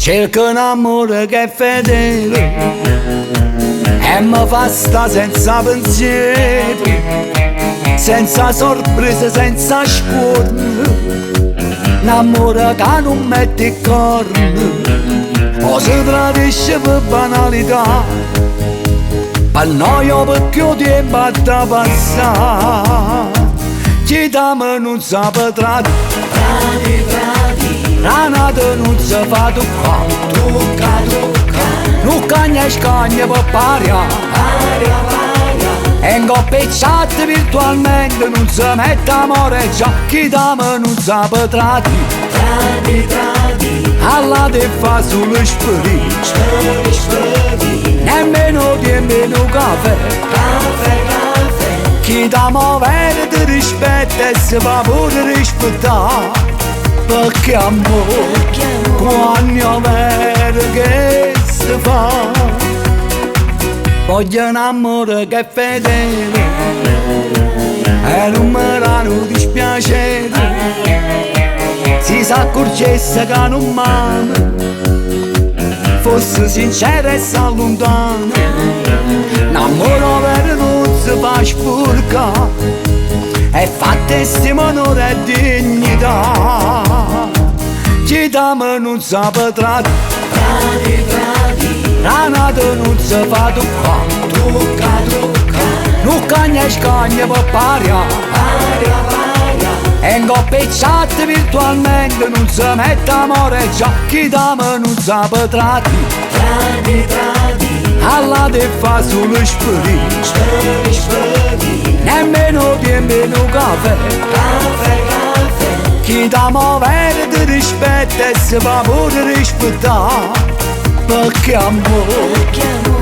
Cerco un amore che è fedele e mi fa sta senza pensieri, senza sorprese, senza scuorni. Un amore che non mette i corni o si tradisce per banalità, per noia perché il tempo ha da passare. Chi da me non sa potrà Ranata non si fa toccare, non cagna e scagna per paria, e incoppicciate virtualmente non si mette amore già. Chi da me non sa potrà alla te fa solo spirito, nemmeno caffè. Chi da me vede ti rispetta e si fa pure rispettare, perché amore, quando vero che si fa. Voglio un amore che è fedele e non mi dà dispiacere, si sa accorgesse che non m'ama, fosse sincero e s'allontana. Un amore vero non si fa spurcare e fa testimone e dignità. Chi da me non sa potrà Ranata non si fa toccare, non cagna e scagna per paria, e incoppicciate virtualmente non si mette amore già. Chi da me non sa potrà alla te fa solo spirito, nemmeno caffè. Chi da me vede ti rispetta e si fa pure rispettare, perché amore,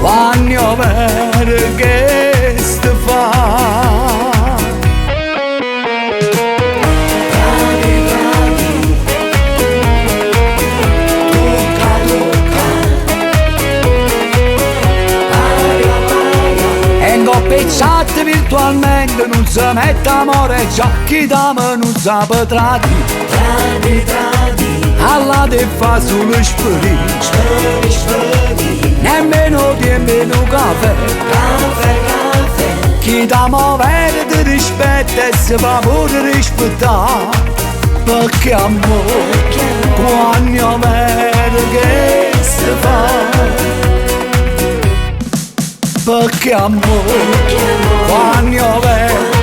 quando vero che si fa. Ingoppiacciate virtualmente non si mette amore già. Chi da me non sa potrà alla te fa solo spirito, nemmeno caffè. Chi da me vede ti rispetta e si fa pure rispettare, perché amore, quando vero che si fa. Perché amore, quando vero